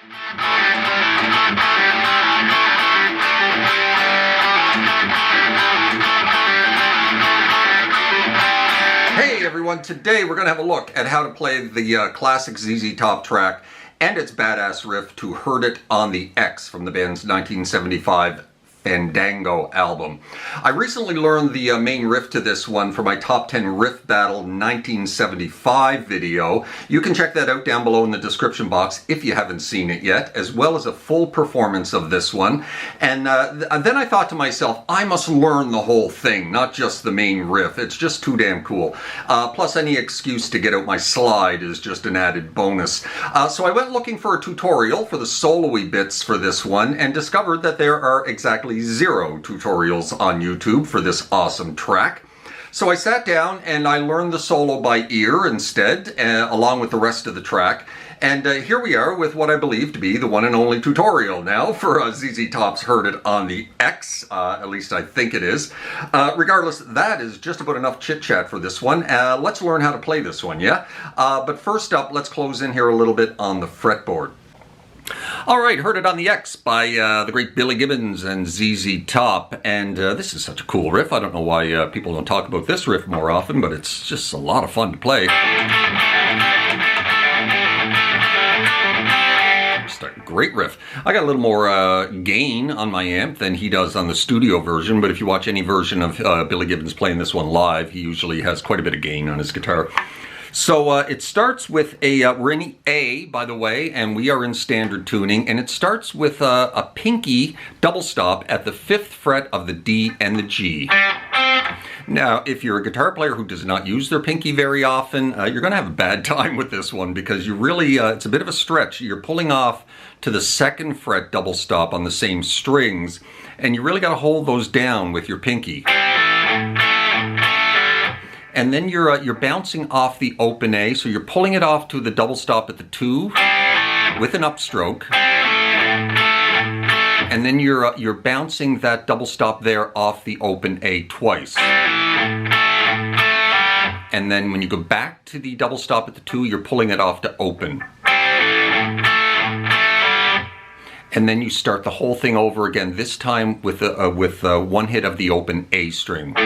Hey everyone, today we're going to have a look at how to play the classic ZZ Top track and its badass riff to Heard It on the X from the band's 1975 Fandango album. I recently learned the main riff to this one for my Top 10 Riff Battle 1975 video. You can check that out down below in the description box if you haven't seen it yet, as well as a full performance of this one. And then I thought to myself, I must learn the whole thing, not just the main riff. It's just too damn cool. Plus any excuse to get out my slide is just an added bonus. So I went looking for a tutorial for the solo-y bits for this one and discovered that there are exactly 0 tutorials on YouTube for this awesome track. So I sat down and I learned the solo by ear instead, along with the rest of the track. And here we are with what I believe to be the one and only tutorial now for ZZ Top's Heard It on the X. At least I think it is. Regardless, that is just about enough chit-chat for this one. Let's learn how to play this one, yeah? But first up, let's close in here a little bit on the fretboard. Alright, Heard It on the X by the great Billy Gibbons and ZZ Top, and this is such a cool riff. I don't know why people don't talk about this riff more often, but it's just a lot of fun to play. Great riff. I got a little more gain on my amp than he does on the studio version, but if you watch any version of Billy Gibbons playing this one live, he usually has quite a bit of gain on his guitar. So it starts with we're in A, by the way, and we are in standard tuning, and it starts with a pinky double stop at the 5th fret of the D and the G. Now, if you're a guitar player who does not use their pinky very often, you're going to have a bad time with this one because you really, it's a bit of a stretch. You're pulling off to the 2nd fret double stop on the same strings, and you really got to hold those down with your pinky. And then you're bouncing off the open A, so you're pulling it off to the double stop at the 2 with an upstroke, and then you're bouncing that double stop there off the open A twice. And then when you go back to the double stop at the 2, you're pulling it off to open. And then you start the whole thing over again, this time with one hit of the open A string.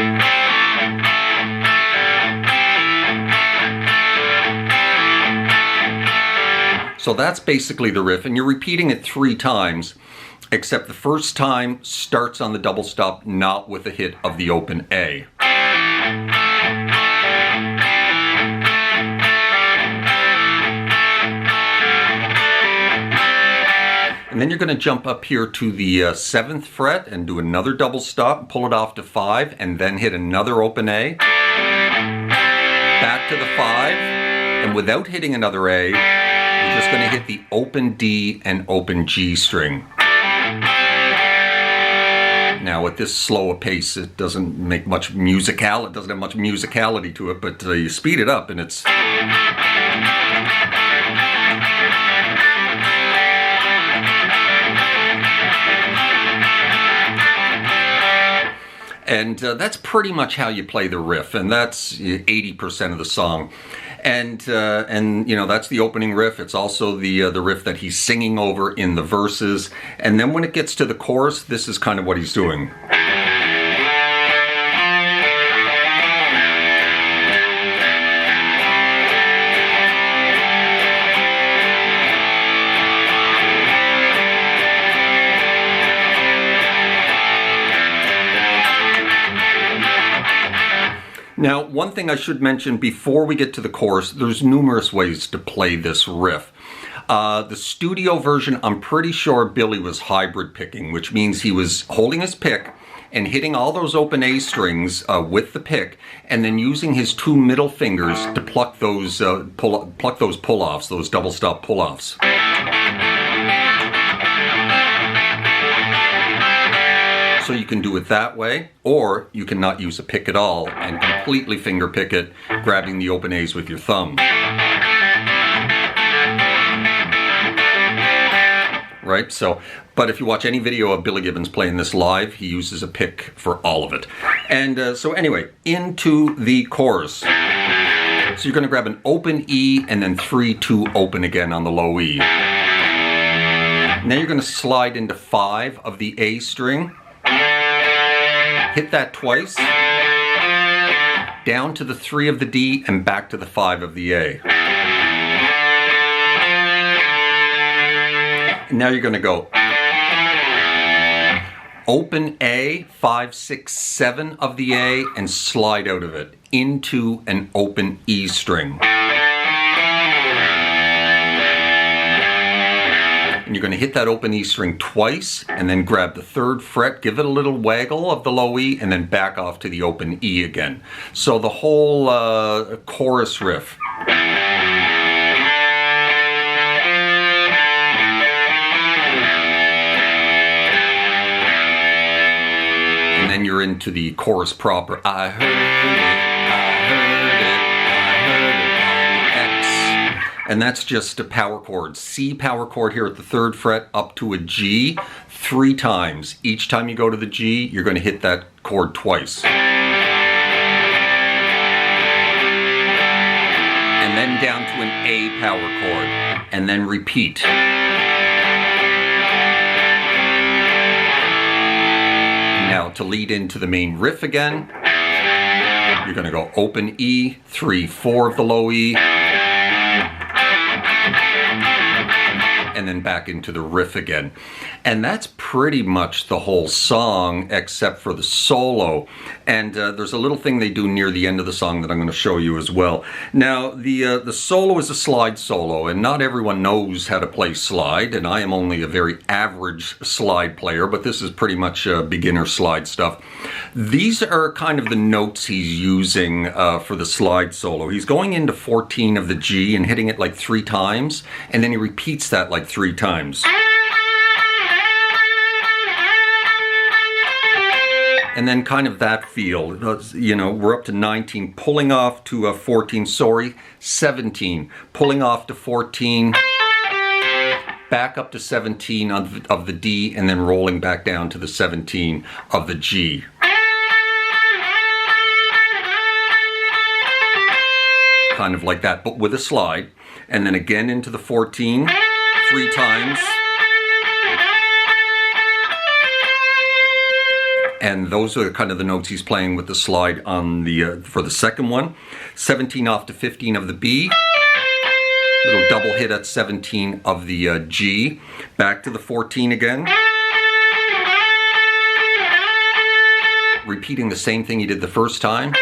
So that's basically the riff, and you're repeating it 3 times, except the first time starts on the double stop, not with a hit of the open A. And then you're going to jump up here to the 7th fret and do another double stop, pull it off to 5, and then hit another open A. Back to the 5, and without hitting another A, you're just going to hit the open D and open G string. Now at this slow a pace, it doesn't make much it doesn't have much musicality to it, but you speed it up and it's... And that's pretty much how you play the riff, and that's 80% of the song. And you know, that's the opening riff. It's also the riff that he's singing over in the verses. And then when it gets to the chorus, this is kind of what he's doing. Now, one thing I should mention before we get to the chorus, there's numerous ways to play this riff. The studio version, I'm pretty sure Billy was hybrid picking, which means he was holding his pick and hitting all those open A strings with the pick, and then using his 2 middle fingers to pluck those pull-offs, those double stop pull-offs. So you can do it that way, or you can not use a pick at all and completely finger pick it, grabbing the open A's with your thumb. Right? So, but if you watch any video of Billy Gibbons playing this live, he uses a pick for all of it. And so anyway, into the chorus. So you're going to grab an open E and then 3-2 open again on the low E. Now you're going to slide into 5 of the A string, hit that twice, down to the 3 of the D, and back to the 5 of the A. And now you're going to go open A, 5, 6, 7 of the A, and slide out of it into an open E string. And you're going to hit that open E string twice, and then grab the 3rd fret, give it a little waggle of the low E, and then back off to the open E again. So the whole chorus riff. And then you're into the chorus proper. I heard it, I heard it, I heard it on the X. And that's just a power chord. C power chord here at the 3rd fret up to a G 3 times. Each time you go to the G, you're going to hit that chord twice. And then down to an A power chord. And then repeat. Now to lead into the main riff again, you're going to go open E, 3, 4 of the low E, and then back into the riff again. And that's pretty much the whole song except for the solo. And there's a little thing they do near the end of the song that I'm going to show you as well. Now the solo is a slide solo, and not everyone knows how to play slide, and I am only a very average slide player, but this is pretty much beginner slide stuff. These are kind of the notes he's using for the slide solo. He's going into 14 of the G and hitting it like 3 times, and then he repeats that like 3 times. And then kind of that feel, you know, we're up to 19, pulling off to 14, 17, pulling off to 14, back up to 17 of the D, and then rolling back down to the 17 of the G. Kind of like that, but with a slide. And then again into the 14, 3 times. And those are kind of the notes he's playing with the slide on the for the second one. 17 off to 15 of the B. Little double hit at 17 of the G. Back to the 14 again. Repeating the same thing he did the first time.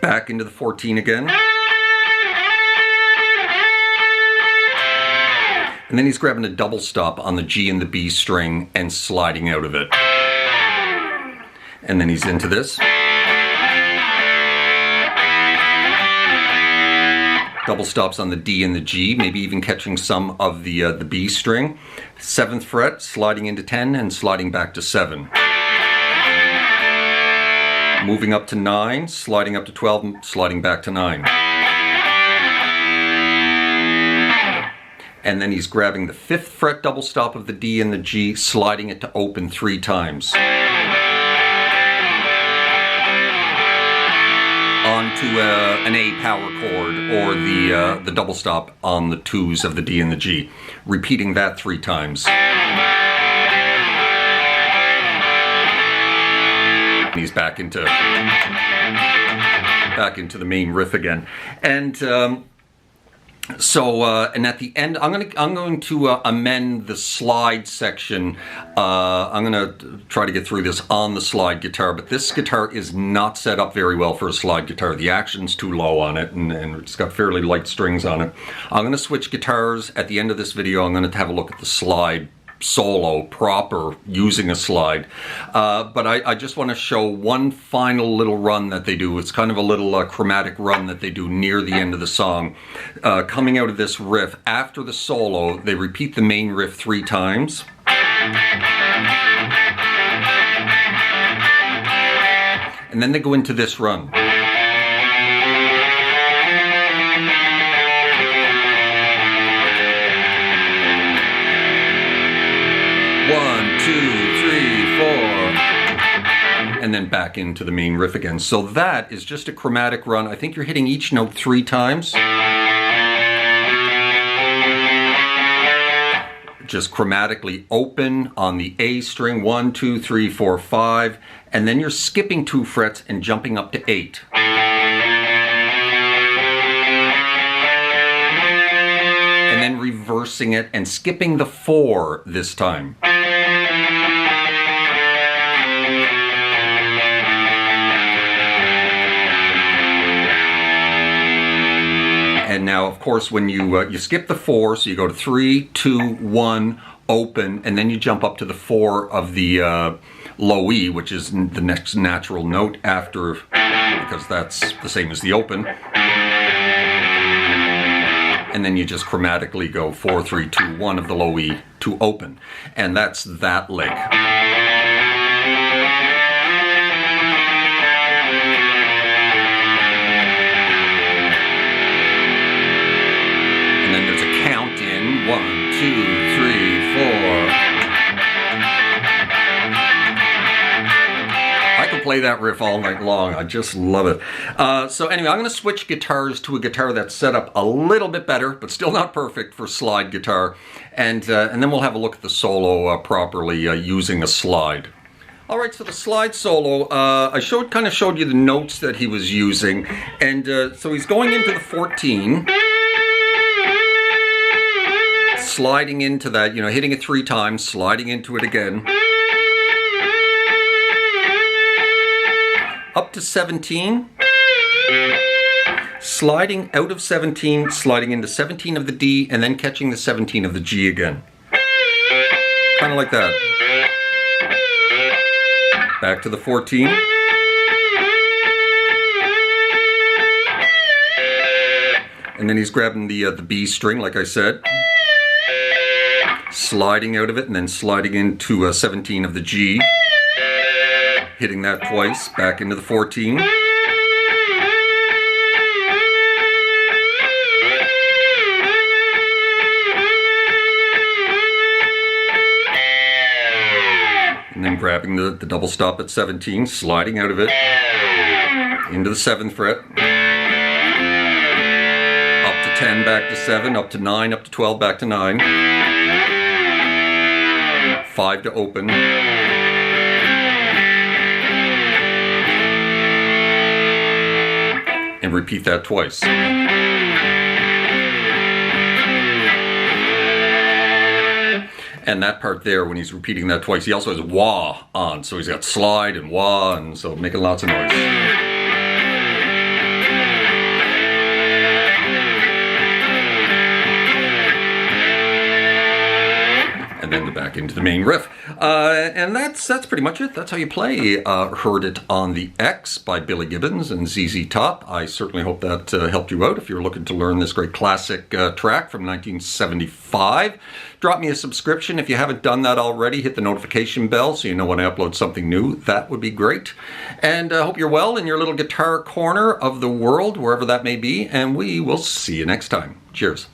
Back into the 14 again. And then he's grabbing a double stop on the G and the B string and sliding out of it. And then he's into this. Double stops on the D and the G, maybe even catching some of the B string. 7th fret, sliding into 10 and sliding back to 7. Moving up to 9, sliding up to 12, sliding back to 9. And then he's grabbing the 5th fret double stop of the D and the G, sliding it to open 3 times. Onto an A power chord, or the double stop on the 2s of the D and the G. Repeating that 3 times. And he's back into the main riff again. And and at the end, I'm going to amend the slide section. I'm going to try to get through this on the slide guitar, but this guitar is not set up very well for a slide guitar. The action's too low on it, and it's got fairly light strings on it. I'm going to switch guitars at the end of this video. I'm going to have a look at the slide solo proper using a slide, but I just want to show one final little run that they do. It's kind of a little chromatic run that they do near the end of the song. Coming out of this riff, after the solo, they repeat the main riff 3 times. And then they go into this run. And then back into the main riff again. So that is just a chromatic run. I think you're hitting each note 3 times. just chromatically open on the A string, 1, 2, 3, 4, 5, and then you're skipping 2 frets and jumping up to 8. And then reversing it and skipping the 4 this time. And now, of course, when you skip the 4, so you go to 3, 2, 1, open, and then you jump up to the 4 of the low E, which is the next natural note after, because that's the same as the open. And then you just chromatically go 4, 3, 2, 1 of the low E to open. And that's that lick. And then there's a count in 1, 2, 3, 4. I could play that riff all night long. I just love it. So anyway, I'm going to switch guitars to a guitar that's set up a little bit better, but still not perfect for slide guitar. And then we'll have a look at the solo properly using a slide. All right, so the slide solo, I kind of showed you the notes that he was using. And so he's going into the 14. Sliding into that, hitting it 3 times, sliding into it again. Up to 17. Sliding out of 17, sliding into 17 of the D, and then catching the 17 of the G again. Kind of like that. Back to the 14. And then he's grabbing the B string, like I said. Sliding out of it and then sliding into 17 of the G. Hitting that twice, back into the 14. And then grabbing the double stop at 17, sliding out of it, into the 7th fret. Up to 10, back to 7, up to 9, up to 12, back to 9. 5 to open. And repeat that twice. And that part there, when he's repeating that twice, he also has wah on. So he's got slide and wah, and so making lots of noise. And then back into the main riff. And that's pretty much it. That's how you play Heard It on the X by Billy Gibbons and ZZ Top. I certainly hope that helped you out if you're looking to learn this great classic track from 1975. Drop me a subscription if you haven't done that already. Hit the notification bell so you know when I upload something new. That would be great. And I hope you're well in your little guitar corner of the world, wherever that may be. And we will see you next time. Cheers.